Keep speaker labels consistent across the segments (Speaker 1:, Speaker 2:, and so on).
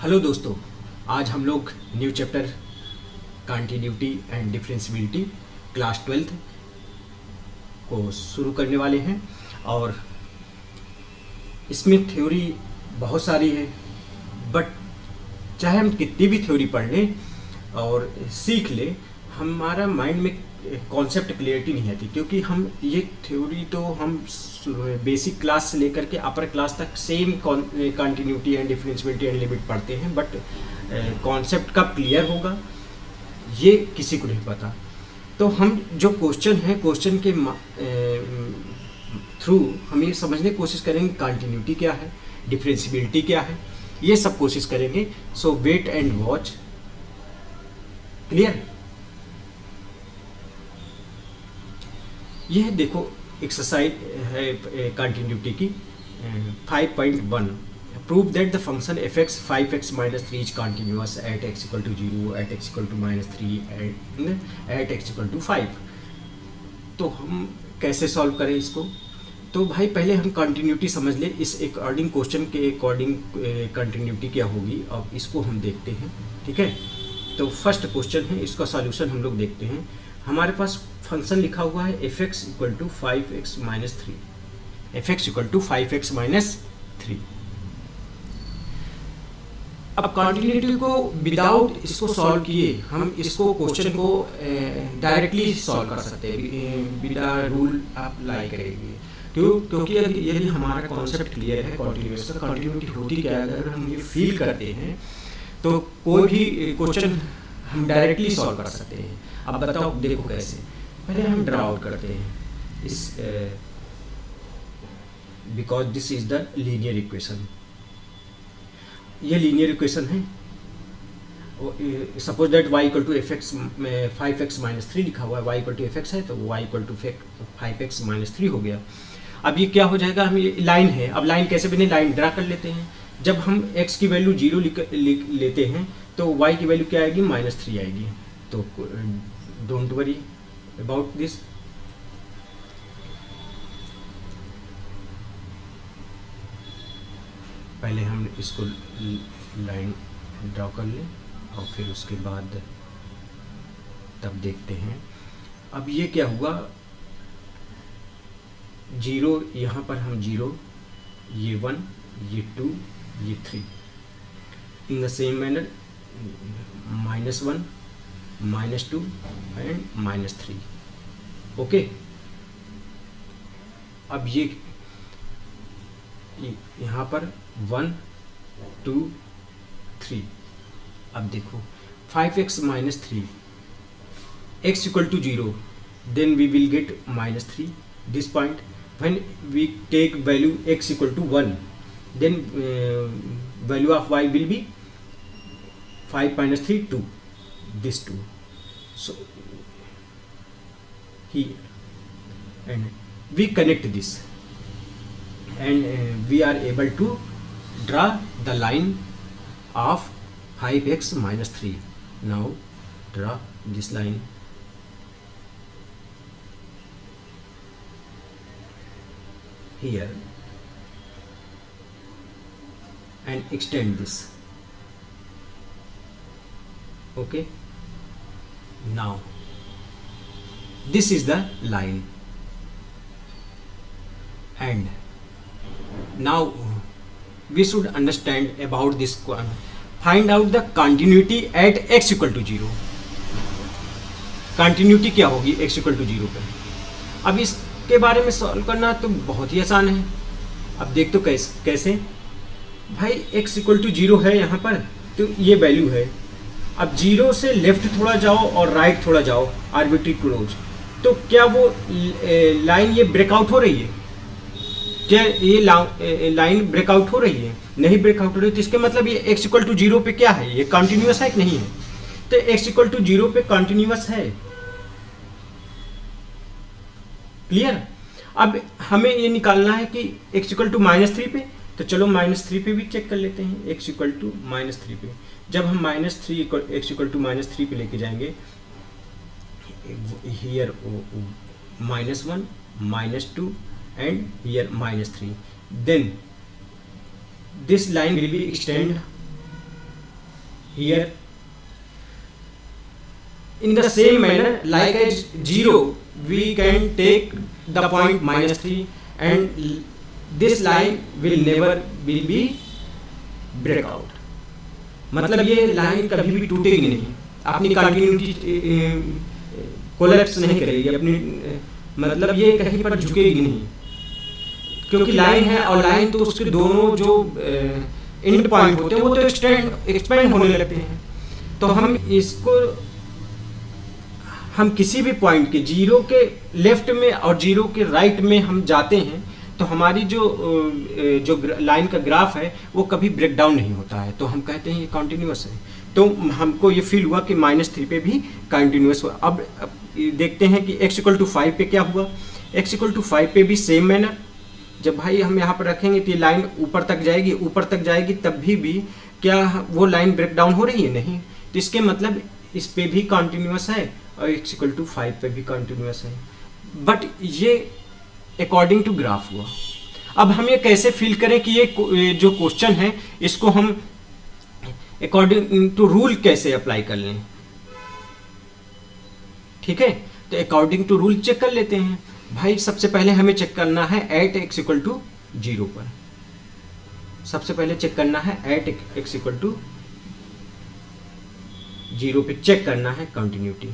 Speaker 1: Hello दोस्तों, आज हम लोग new chapter continuity and differentiability class 12th को शुरू करने वाले हैं। और इसमें थ्योरी बहुत सारी है, बट चाहे हम कितनी भी थ्योरी पढ़ लें और सीख लें, हमारा माइंड में कॉन्सेप्ट क्लियरिटी नहीं आती, क्योंकि हम ये थ्योरी तो हम बेसिक क्लास से लेकर के अपर क्लास तक same continuity and differentiability and limit पढ़ते हैं, बट कॉन्सेप्ट कब क्लियर होगा ये किसी को नहीं पता। तो हम जो क्वेश्चन है, क्वेश्चन के थ्रू हम ये समझने की कोशिश करेंगे कंटिन्यूटी क्या है, डिफरेंशियबिलिटी क्या है, ये सब कोशिश करेंगे। सो वेट एंड वॉच। क्लियर? यह देखो एक्सरसाइज है कंटिन्यूटी की 5.1। Prove that the function fx 5x minus 3 is continuous at x equal to 0, at x equal to minus 3 and at x equal to 5। तो हम कैसे सॉल्व करें इसको? तो भाई पहले हम कंटिन्यूटी समझ ले, इस अकॉर्डिंग क्वेश्चन के अकॉर्डिंग कंटिन्यूटी क्या होगी, अब इसको हम देखते हैं। ठीक है, तो फर्स्ट क्वेश्चन है, इसका सॉल्यूशन हम लोग देखते हैं। हमारे पास फंक्शन लिखा हुआ है fx equal to 5x minus 3, fx equal to 5x minus 3। अब कंटिन्यूटी को विदाउट इसको सॉल्व किए हम इसको क्वेश्चन को डायरेक्टली सॉल्व कर सकते हैं, बिना रूल अप्लाई करेंगे। क्योंकि यदि हमारा कॉन्सेप्ट क्लियर है कंटिन्यूस का, कंटिन्यूटी होती क्या है, अगर हम ये फील करते हैं तो कोई भी क्वेश्चन हम डायरेक्टली सॉल्व कर सकते हैं। अब बताओ, देखो कैसे। पहले हम ड्रा आउट करते हैं इस, because this is the linear equation. ये लीनियर इक्वेशन है। Suppose that y equal to F X 5x minus 3 लिखा हुआ है, y equal to F X है तो y equal to 5x minus 3 हो गया। अब ये क्या हो जाएगा, हम ये लाइन है, अब लाइन कैसे बने, लाइन ड्रा कर लेते हैं। जब हम x की वैल्यू 0 लेते हैं तो y की वैल्यू क्या आएगी, -3 आएगी। तो डोंट वरी अबाउट दिस। पहले हम इसको लाइन ड्रॉ कर लें और फिर उसके बाद तब देखते हैं। अब ये क्या हुआ, 0 यहाँ पर हम 0, ये 1, ये 2, ये 3। इन the same manner -1, -2 and -3। Okay, अब ये यहाँ पर 1, 2, 3। अब देखो 5x minus 3, x equal to 0, then we will get -3 this point. When we take value x equal to 1, then value of y will be 5 minus 3, 2, this 2. So here and we connect this and we are able to draw the line of 5x minus 3. Now draw this line. Here and extend this. Okay, now this is the line, and now we should understand about this. Find out the continuity at x equal to 0. Continuity क्या होगी x equal to 0 पे। अब इसके बारे में solve करना तो बहुत ही आसान है। अब देख तो कैसे भाई, x इक्वल टू 0 है यहाँ पर, तो ये वैल्यू है। अब 0 से लेफ्ट थोड़ा जाओ और राइट थोड़ा जाओ, आर्बिट्री क्लोज, तो क्या वो लाइन ये ब्रेकआउट हो रही है? क्या ये लाइन ब्रेकआउट हो रही है? नहीं ब्रेकआउट हो रही। तो इसके मतलब ये x इक्वल टू 0 पे क्या है, ये कंटिन्यूअस है कि नहीं है? तो x इक्वल टू 0 पे कंटिन्यूअस है। क्लियर? अब हमें ये निकालना है कि x इक्वल टू -3 पे, तो चलो -3 पे भी चेक कर लेते हैं। x इक्वल टू -3 पे जब हम -3 x इक्वल टू -3 पे लेके जाएंगे, here -1, -2 and here -3, then this line will be extend here in the same manner like at 0 we can take the point -3 and this line will never will be break out. मतलब ये line कभी भी टूटेगी नहीं, अपनी continuity collapse नहीं करेगी, अपनी मतलब ये कहीं पर झुकेगी नहीं, क्योंकि लाइन है और लाइन तो उसके दोनों जो एंड पॉइंट होते हैं वो तो एक्सपेंड होने लगते हैं। तो हम किसी भी पॉइंट के 0 के लेफ्ट में और 0 के राइट में हम जाते हैं तो हमारी जो लाइन का ग्राफ है वो कभी ब्रेक डाउन नहीं होता है, तो हम कहते हैं ये कॉन्टिन्यूअस है। तो हमको ये फील हुआ कि -3 पे भी कॉन्टिन्यूअस हुआ। अब देखते हैं कि x=5 पे क्या हुआ। x=5 पे भी सेम मैनर, जब भाई हम यहाँ पर रखेंगे तो ये लाइन ऊपर तक जाएगी, तब भी क्या वो लाइन ब्रेक डाउन हो रही है? नहीं। तो इसके मतलब इस पे भी कॉन्टिन्यूअस है और x=5 पे भी कॉन्टिन्यूअस है, बट ये अकॉर्डिंग टू ग्राफ हुआ। अब हम ये कैसे फील करें कि ये जो क्वेश्चन है इसको हम अकॉर्डिंग टू रूल कैसे अप्लाई कर लें? ठीक है, तो अकॉर्डिंग टू रूल चेक कर लेते हैं। भाई सबसे पहले हमें चेक करना है एट x=0 पर, सबसे पहले चेक करना है एट x=0 पे चेक करना है कंटिन्यूटी।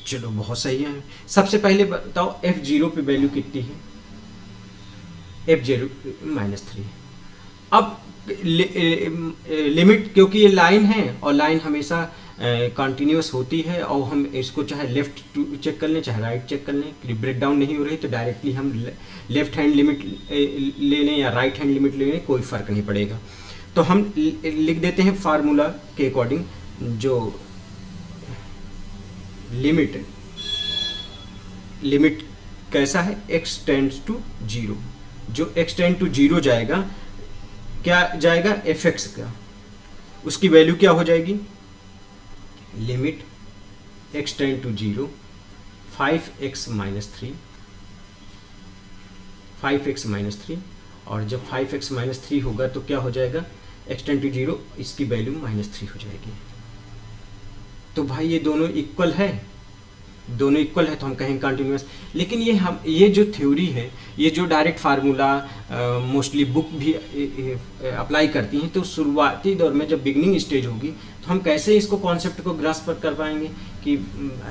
Speaker 1: चलो बहुत सही है। सबसे पहले बताओ f0 पे वैल्यू कितनी है? f0 -3। अब लिमिट, क्योंकि ये लाइन है और लाइन हमेशा कंटिन्यूअस होती है और हम इसको चाहे लेफ्ट चेक कर लें चाहे राइट चेक कर लें, ब्रेक डाउन नहीं हो रही तो डायरेक्टली हम लेफ्ट हैंड लिमिट ले लें या राइट हैंड लिमिट ले लें, कोई फ़र्क नहीं पड़ेगा। तो हम लिख देते हैं फार्मूला के अकॉर्डिंग, जो लिमिट कैसा है? x→0। जो x→0 जाएगा, क्या जाएगा? fx का, उसकी वैल्यू क्या हो जाएगी? लिमिट x→0 5x-3 और जब 5x-3 होगा तो क्या हो जाएगा? x→0 इसकी वैल्यू -3 हो जाएगी। तो भाई ये दोनों इक्वल है तो हम कहेंगे कंटिन्यूअस। लेकिन ये जो थ्योरी है, ये जो डायरेक्ट फार्मूला मोस्टली बुक भी अप्लाई करती हैं, तो शुरुआती दौर में जब बिगनिंग स्टेज होगी तो हम कैसे इसको कॉन्सेप्ट को ग्रास्प कर पाएंगे कि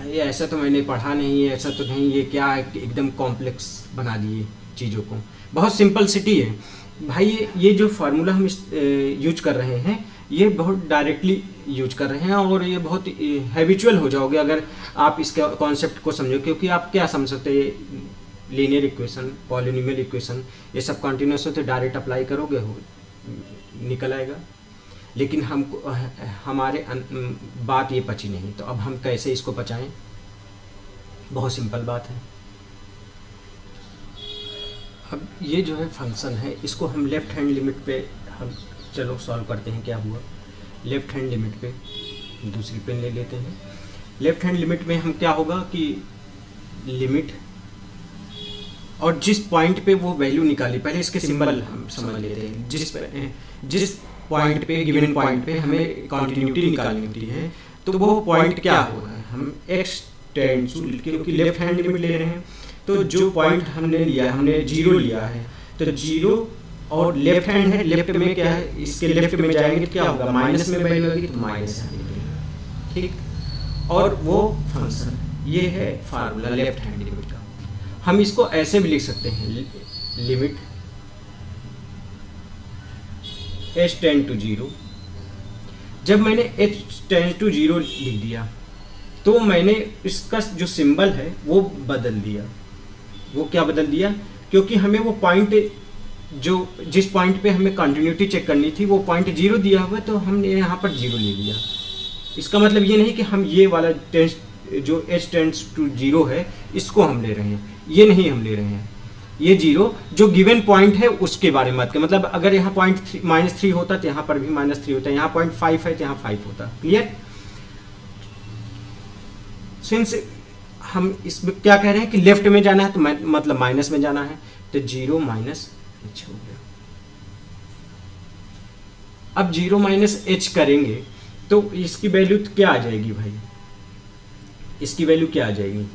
Speaker 1: ये ऐसा तो मैंने पढ़ा नहीं है, ऐसा तो नहीं, ये क्या है, एकदम कॉम्प्लेक्स बना दिए चीज़ों को। बहुत सिंपल सिटी है भाई। ये जो फार्मूला हम यूज कर रहे हैं ये बहुत डायरेक्टली यूज कर रहे हैं और ये बहुत हैबिचुअल हो जाओगे अगर आप इसके कॉन्सेप्ट को समझो, क्योंकि आप क्या समझ सकते हैं, लीनियर इक्वेशन, पॉलिनोमियल इक्वेशन, ये सब कॉन्टिन्यूस होते डायरेक्ट अप्लाई करोगे निकल आएगा। लेकिन हमारे बात ये पची नहीं, तो अब हम कैसे इसको पचाएं? बहुत सिंपल बात है। अब ये जो है फंक्शन है, इसको हम लेफ्ट हैंड लिमिट पे हम चलो सॉल्व करते हैं। क्या हुआ? लेफ्ट हैंड लिमिट पे दूसरी पेन ले लेते हैं। लेफ्ट हैंड लिमिट में हम क्या होगा कि लिमिट और जिस पॉइंट पे वो वैल्यू निकाली, पहले इसके सिंबल हम समझ लेते हैं। जिस पॉइंट पे, गिवन पॉइंट पे हमें कंटिन्यूटी निकालनी होती है, तो वो पॉइंट क्या होगा? हम x→, क्योंकि लेफ्ट हैंड लिमिट ले रहे हैं, तो जो पॉइंट हमने लिया, हमने 0 लिया है, तो 0 और लेफ्ट हैंड है, लेफ्ट में क्या है, इसके लेफ्ट में जाएंगे तो क्या होगा? माइनस में वैल्यू आएगी, तो माइनस आएगी। ठीक, और वो फंक्शन, ये है फार्मूला लेफ्ट हैंड लिमिट का। हम इसको ऐसे भी लिख सकते हैं, लिमिट h→0। जब मैंने h→0 लिख दिया तो मैंने इसका जो सिंबल है वो बदल दिया। वो क्या बदल दिया? क्योंकि हमें वो पॉइंट, जो जिस पॉइंट पे हमें कंटिन्यूटी चेक करनी थी वो पॉइंट 0 दिया हुआ, तो हमने यहाँ पर 0 ले लिया। इसका मतलब ये नहीं कि हम ये वाला जो h→0 है इसको हम ले रहे हैं, ये नहीं हम ले रहे हैं। ये 0 जो गिवन पॉइंट है उसके बारे में बात करें। मतलब अगर यहाँ पॉइंट -3 होता तो यहाँ पर भी -3 होता, यहाँ पॉइंट 5 है तो यहाँ 5 होता। क्लियर? सिंस हम इसमें क्या कह रहे हैं कि लेफ्ट में जाना है तो मतलब माइनस में जाना है, तो 0 - h हो गया। अब 0 - h करेंगे तो इसकी वैल्यू क्या आ जाएगी भाई, इसकी वैल्यू क्या आ जाएगी,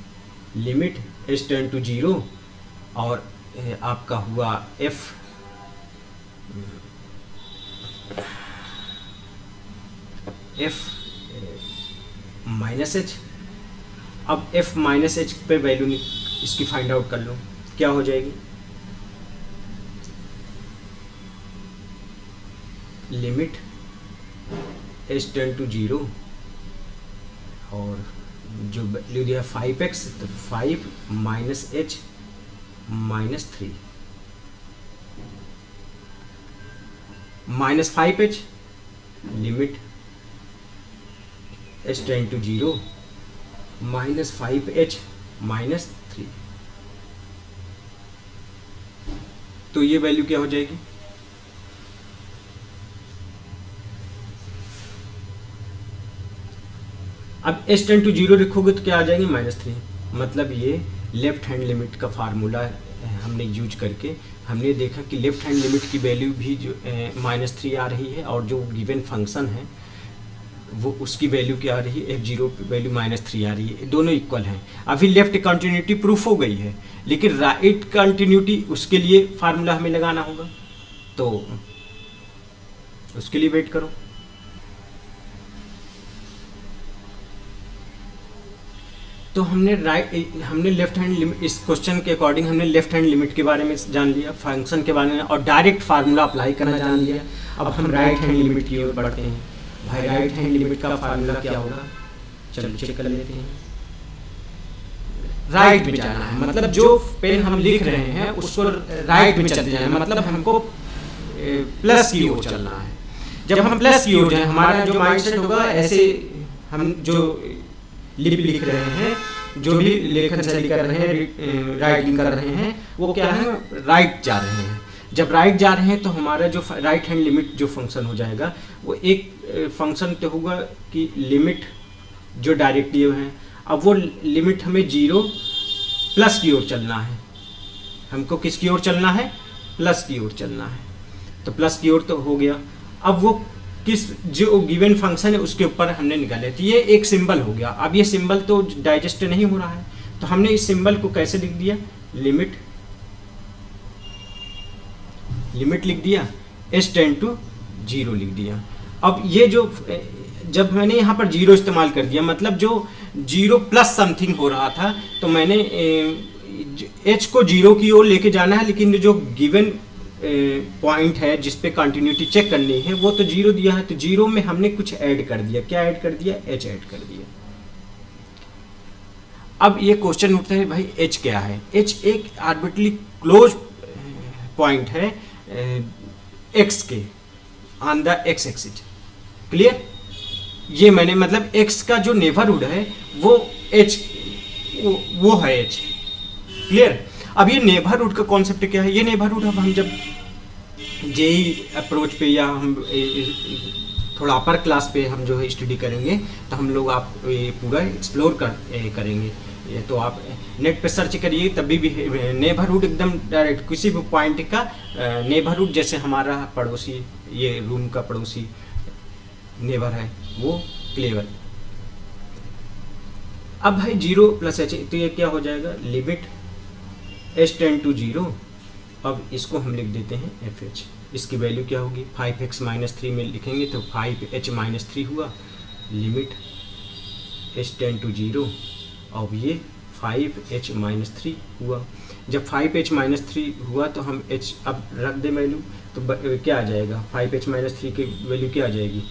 Speaker 1: लिमिट h टेंड टू 0 और आपका हुआ f माइनस एच। अब f माइनस एच पे वैल्यू इसकी फाइंड आउट कर लो, क्या हो जाएगी, लिमिट h टेंड टू 0 और जो वैल्यू दिया 5x, तो 5 minus H minus 3 minus 5h, limit h tend to 0 minus 5h minus 3। तो ये वैल्यू क्या हो जाएगी, अब h टेंड टू 0 लिखोगे तो क्या आ जाएगी, माइनस 3। मतलब ये लेफ्ट हैंड लिमिट का फार्मूला हमने यूज करके हमने देखा कि लेफ्ट हैंड लिमिट की वैल्यू भी जो -3 आ रही है और जो गिवन फंक्शन है वो उसकी वैल्यू क्या आ रही है, f0 वैल्यू -3 आ रही है, दोनों इक्वल हैं। अभी लेफ्ट कंटिन्यूटी प्रूफ हो गई है, लेकिन राइट कंटिन्यूटी उसके लिए फार्मूला हमें लगाना होगा, तो उसके लिए वेट करो। तो हमने लेफ्ट हैंड लिमिट, इस क्वेश्चन के अकॉर्डिंग हमने लेफ्ट हैंड लिमिट के बारे में जान लिया, फंक्शन के बारे में, और डायरेक्ट फार्मूला अप्लाई करना जान लिया। अब हम राइट हैंड लिमिट की ओर बढ़ते हैं। भाई राइट हैंड लिमिट का फार्मूला क्या होगा, चलो चेक कर लेते हैं। राइट में जाना है, मतलब जो पेन हम लिख रहे हैं उसको राइट में चलते जाना है, मतलब हमको प्लस की ओर चलना है। जब हम प्लस की ओर जाए हमारा जो माइंडसेट होगा, ऐसे हम जो लिख रहे हैं, जो भी लेखन शैली कर रहे हैं, राइटिंग कर रहे हैं, वो क्या है, राइट जा रहे हैं। जब राइट जा रहे हैं तो हमारा जो राइट हैंड लिमिट जो फंक्शन हो जाएगा वो एक फंक्शन तो होगा कि लिमिट जो डायरेक्टिव है। अब वो लिमिट हमें 0 प्लस की ओर चलना है, हमको किसकी ओर चलना है, प्लस की ओर चलना है। तो प्लस की ओर तो हो गया। अब वो किस जो गिवन फंक्शन है उसके ऊपर हमने निकाले, तो ये एक सिंबल हो गया। अब ये सिंबल तो डाइजेस्ट नहीं हो रहा है, तो हमने इस सिंबल को कैसे लिख दिया, लिमिट लिख दिया, h टेंड टू 0 लिख दिया। अब ये जो जब मैंने यहाँ पर 0 इस्तेमाल कर दिया, मतलब जो 0 प्लस समथिंग हो रहा था, तो मैंने h को 0 की ओर लेके जाना है, लेकिन जो गिवन पॉइंट है जिस पे कंटिन्यूटी चेक करनी है वो तो 0 दिया है, तो 0 में हमने कुछ ऐड कर दिया। क्या ऐड कर दिया, h ऐड कर दिया। अब ये क्वेश्चन उठता है भाई h क्या है। h एक आर्बिट्रली क्लोज पॉइंट है x के on the x axis. Clear, ये मैंने मतलब x का जो नेबरहुड है वो h वो है h। क्लियर। अब ये नेबरहुड का कॉन्सेप्ट क्या है, ये नेबरहुड अब हम जब जेई अप्रोच पे या हम थोड़ा अपर क्लास पे हम जो है स्टडी करेंगे तो हम लोग आप ये पूरा एक्सप्लोर करेंगे। ये तो आप नेट पे सर्च करिए तभी भी नेबरहुड एकदम डायरेक्ट किसी भी पॉइंट का नेबरहुड, जैसे हमारा पड़ोसी ये रूम का पड़ोसी नेबर है वो क्लेवर। अब भाई 0 प्लस h, तो ये क्या हो जाएगा, लिमिट h टेंड टू 0। अब इसको हम लिख देते हैं fh। इसकी वैल्यू क्या होगी, 5x माइनस 3 में लिखेंगे तो 5h माइनस 3 हुआ, लिमिट h टेंड टू 0। अब ये 5h माइनस 3 हुआ। जब 5h माइनस 3 हुआ तो हम h अब रख दे वैल्यू, तो क्या आ जाएगा, 5h माइनस 3 की वैल्यू क्या आ जाएगी,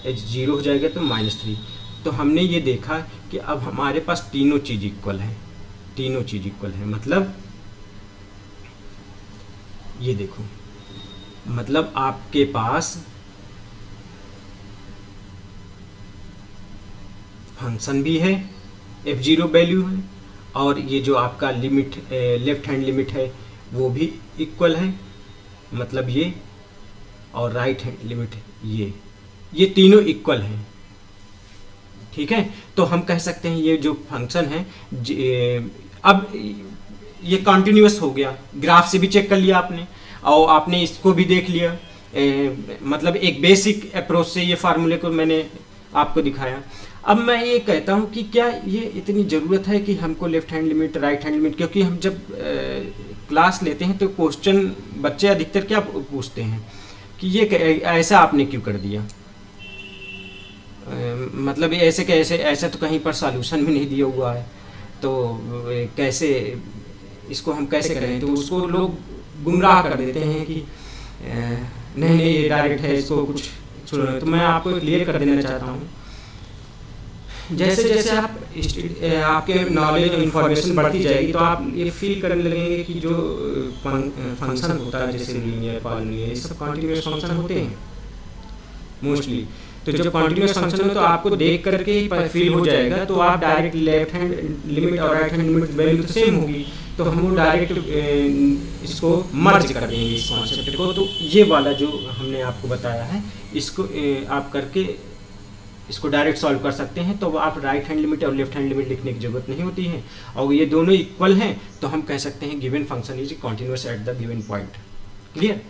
Speaker 1: h 0 हो जाएगा तो -3। तो हमने ये देखा कि अब हमारे पास तीनों चीज़ इक्वल है, तीनों चीज़ इक्वल है। मतलब ये देखो, मतलब आपके पास फंक्शन भी है, f0 वैल्यू है, और ये जो आपका लिमिट लेफ्ट हैंड लिमिट है वो भी इक्वल है, मतलब ये, और राइट हैंड लिमिट ये तीनों इक्वल हैं। ठीक है, तो हम कह सकते हैं ये जो फंक्शन है अब ये कॉन्टिन्यूस हो गया। ग्राफ से भी चेक कर लिया आपने और आपने इसको भी देख लिया। मतलब एक बेसिक अप्रोच से ये फार्मूले को मैंने आपको दिखाया। अब मैं ये कहता हूँ कि क्या ये इतनी ज़रूरत है कि हमको left hand limit right hand limit, क्योंकि हम जब क्लास लेते हैं तो क्वेश्चन बच्चे अधिकतर क्या पूछते हैं कि ये ऐसा आपने क्यों कर दिया, मतलब ऐसे कैसे, ऐसा तो कहीं पर सॉल्यूशन भी नहीं दिया हुआ है, तो कैसे इसको हम कैसे करें। तो उसको लोग गुमराह कर देते हैं कि नहीं नहीं ये डायरेक्ट है, इसको कुछ तो मैं आपको क्लियर कर देना चाहता हूँ। जैसे जैसे आप आपके नॉलेज और इन्फॉर्मेशन बढ़ती जाएगी तो आप ये फील करने लगेंगे कि जो फंक्शन होता है जैसे लीनियर पॉलिनोमियल, ये सब कॉन्टिन्यूस फंक्शन होते हैं मोस्टली। तो जब कॉन्टिन्यूस फंक्शन हो तो आपको देख करके ही फील हो जाएगा, तो आप डायरेक्ट लेफ्ट हैंड लिमिट और राइट हैंड लिमिट वैल्यू तो सेम होगी, तो हम वो डायरेक्ट इसको मर्ज कर देंगे इस कॉन्सेप्ट को। तो ये वाला जो हमने आपको बताया है, इसको आप करके इसको डायरेक्ट सॉल्व कर सकते हैं। तो आप राइट हैंड लिमिट और लेफ्ट हैंड लिमिट लिखने की जरूरत नहीं होती है, और ये दोनों इक्वल हैं तो हम कह सकते हैं given function is continuous at the given point. Clear?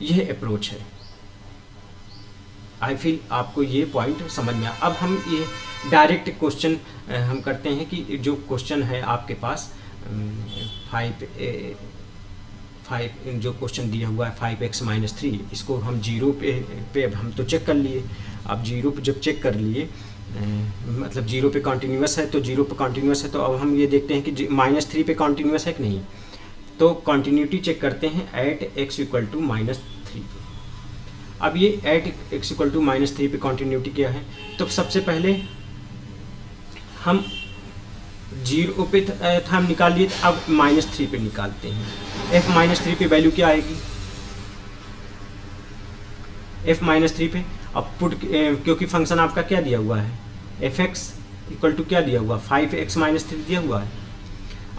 Speaker 1: यह अप्रोच है। आई फील आपको ये पॉइंट समझ में अब हम ये डायरेक्ट क्वेश्चन हम करते हैं कि जो क्वेश्चन है आपके पास 5 जो क्वेश्चन दिया हुआ है 5x - 3, इसको हम जीरो पे अब हम तो चेक कर लिए। अब जीरो पे जब चेक कर लिए मतलब जीरो पे कॉन्टिन्यूस है, तो जीरो पे कॉन्टिन्यूस है तो अब हम ये देखते हैं कि -3 पे कॉन्टिन्यूस है कि नहीं। तो कॉन्टिन्यूटी चेक करते हैं एट x = -3 पे। अब ये एट x = -3 पे कॉन्टिन्यूटी क्या है, तो सबसे पहले हम जीरो पे था हम निकाल लिए, अब -3 पे निकालते हैं। f -3 पे वैल्यू क्या आएगी, f -3 पे अब पुट क्योंकि फंक्शन आपका क्या दिया हुआ है fx = क्या दिया हुआ 5x - 3 दिया हुआ है।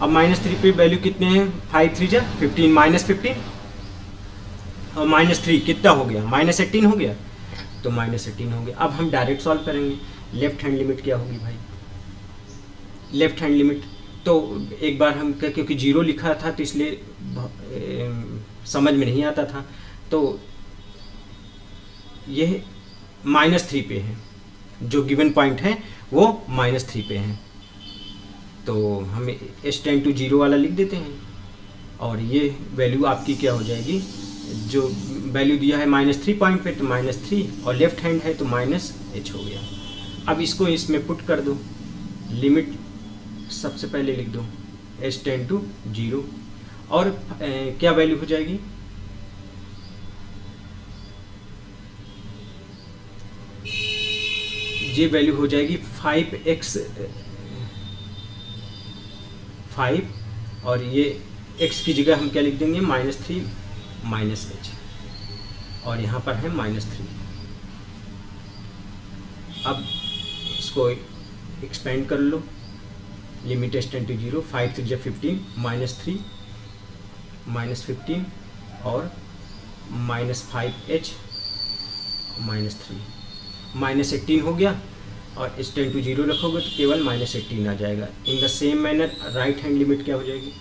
Speaker 1: अब -3 पे वैल्यू कितने हैं 5 3 जा 15 -15 और -3 कितना हो गया -18 हो गया, तो -18 हो गया। अब हम डायरेक्ट सॉल्व करेंगे। लेफ्ट हैंड लिमिट क्या होगी भाई, लेफ्ट हैंड लिमिट तो एक बार हम क्योंकि जीरो लिखा था तो इसलिए समझ में नहीं आता था, तो ये -3 पे है, जो गिवन पॉइंट है वो -3 पे है, तो हम s टेंड टू 0 वाला लिख देते हैं और ये वैल्यू आपकी क्या हो जाएगी, जो वैल्यू दिया है -3 पॉइंट पे तो -3 और लेफ्ट हैंड है तो -h हो गया। अब इसको इसमें पुट कर दो, लिमिट सबसे पहले लिख दो s टेंड टू 0 और क्या वैल्यू हो जाएगी ये वैल्यू हो जाएगी 5x 5 और ये x की जगह हम क्या लिख देंगे -3 -h और यहाँ पर है -3। अब इसको एक्सपेंड कर लो, लिमिट s टेंड टू 0 5 3 = 15 -3 -15 और -5h -3 -18 हो गया और s टेंड टू 0 रखोगे तो केवल -18 आ जाएगा। इन the same manner right hand limit क्या हो जाएगी,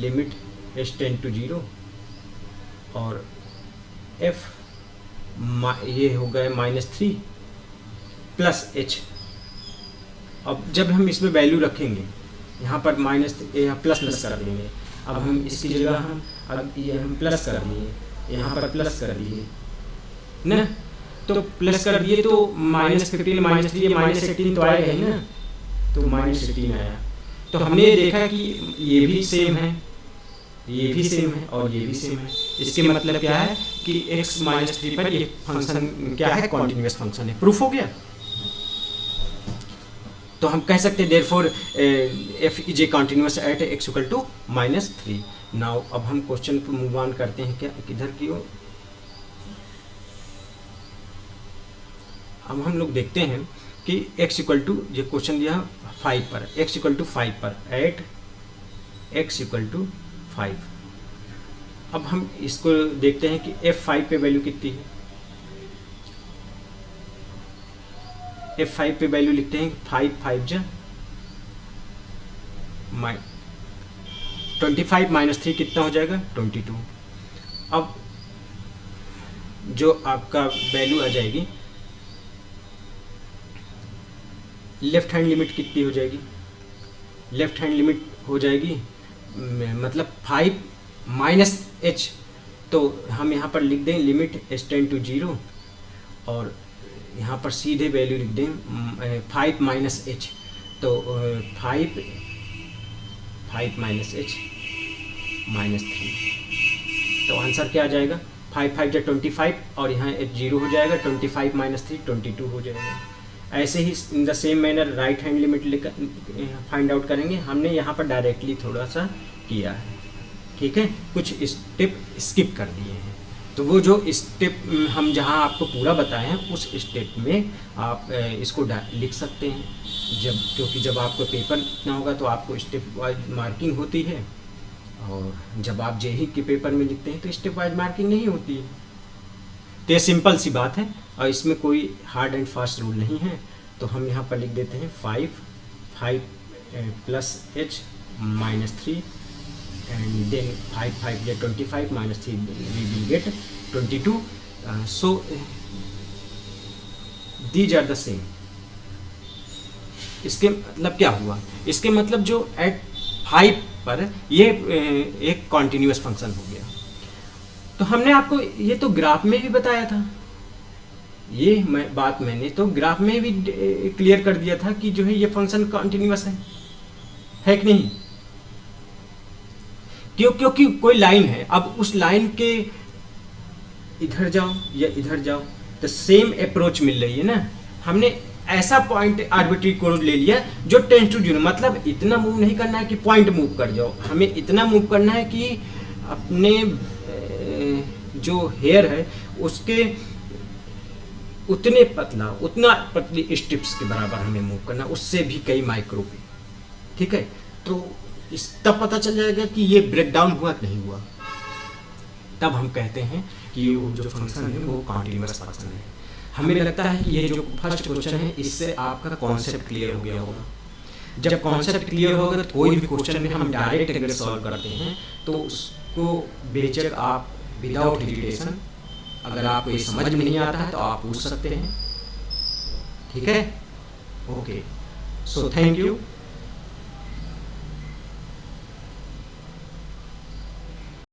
Speaker 1: लिमिट s टेंड टू 0 और f ये हो गया -3 +h। अब जब हम इसमें वैल्यू रखेंगे यहाँ पर प्लस कर देंगे। अब हम इसकी जगह अब ये हम प्लस कर दिए, यहाँ पर प्लस कर दिए ना, तो प्लस कर दिए तो -15 -3 -18 तो आएगा ही ना, तो -18 आया। तो हमने देखा कि ये भी सेम है, ये भी सेम है और ये भी सेम है। इसके मतलब क्या है कि x -3 पर ये फंक्शन क्या है, कॉन्टिन्यूस फंक्शन है। प्रूफ हो गया। तो हम कह सकते हैं therefore f is a continuous at x = -3। Now अब हम क्वेश्चन को मूव ऑन करते हैं क्या किधर की ओर। अब हम लोग देखते हैं कि x = ये क्वेश्चन दिया 5 पर, x = 5 पर एट x = 5। अब हम इसको देखते हैं कि f5 पे वैल्यू कितनी है। f5 पे वैल्यू लिखते हैं 5 5 जा 25 -3 कितना हो जाएगा 22। अब जो आपका वैल्यू आ जाएगी, लेफ्ट हैंड लिमिट कितनी हो जाएगी, लेफ्ट हैंड लिमिट हो जाएगी मतलब 5 माइनस एच, तो हम यहाँ पर लिख दें लिमिट एच टेंड टू 0 और यहाँ पर सीधे वैल्यू लिख दें 5 माइनस एच, तो 5 माइनस एच माइनस 3, तो आंसर क्या आ जाएगा 5 5 जा 25 और यहाँ एच 0 हो जाएगा, 25 माइनस 3 22 हो जाएगा। ऐसे ही in the same manner right hand limit लेकर फाइंड आउट करेंगे। हमने यहाँ पर डायरेक्टली थोड़ा सा किया है, ठीक है, कुछ स्टेप स्किप कर दिए हैं। तो वो जो स्टेप हम जहाँ आपको पूरा बताए हैं उस स्टेप में आप इसको लिख सकते हैं, क्योंकि जब आपको पेपर लिखना होगा तो आपको स्टेप वाइज मार्किंग होती है, और जब आप जेई के पेपर में लिखते हैं तो स्टेप वाइज मार्किंग नहीं होती है। तो ये सिंपल सी बात है और इसमें कोई हार्ड एंड फास्ट रूल नहीं है। तो हम यहाँ पर लिख देते हैं 5 plus H minus 3 and then 5 5 get 25 minus 3 we will get 22. So these are the same. इसके मतलब क्या हुआ, इसके मतलब जो एट 5 पर ये एक कॉन्टिन्यूस फंक्शन हो गया। तो हमने आपको ये तो ग्राफ में भी बताया था, ये बात मैंने तो ग्राफ में भी क्लियर कर दिया था कि जो है ये फंक्शन कॉन्टिन्यूस है कि नहीं। क्योंकि कोई लाइन है, अब उस लाइन के इधर जाओ या इधर जाओ तो सेम अप्रोच मिल रही है ना। हमने ऐसा पॉइंट आर्बिट्री कोड ले लिया जो टेंड्स टू 0, मतलब इतना मूव नहीं करना है कि पॉइंट मूव कर जाओ, हमें इतना मूव करना है कि अपने जो हेयर है उसके उतना पतली स्ट्रिप्स के बराबर हमें मूव करना, उससे भी कई माइक्रो पे, ठीक है। तो तब पता चल जाएगा कि ये ब्रेकडाउन हुआ कि नहीं हुआ, तब हम कहते हैं कि ये जो फंक्शन है वो कॉन्टिन्यूअस फंक्शन है। हमें लगता है कि ये जो फर्स्ट क्वेश्चन है इससे आपका कॉन्सेप्ट क्लियर हो गया होगा। जब कॉन्सेप्ट क्लियर होगा तो कोई भी क्वेश्चन में हम डायरेक्ट अगर सॉल्व करते हैं तो उसको बेशक आप विदाउट हेजिटेशन, अगर आपको ये समझ में नहीं आता है तो आप पूछ सकते हैं, ठीक है। Okay, so thank you.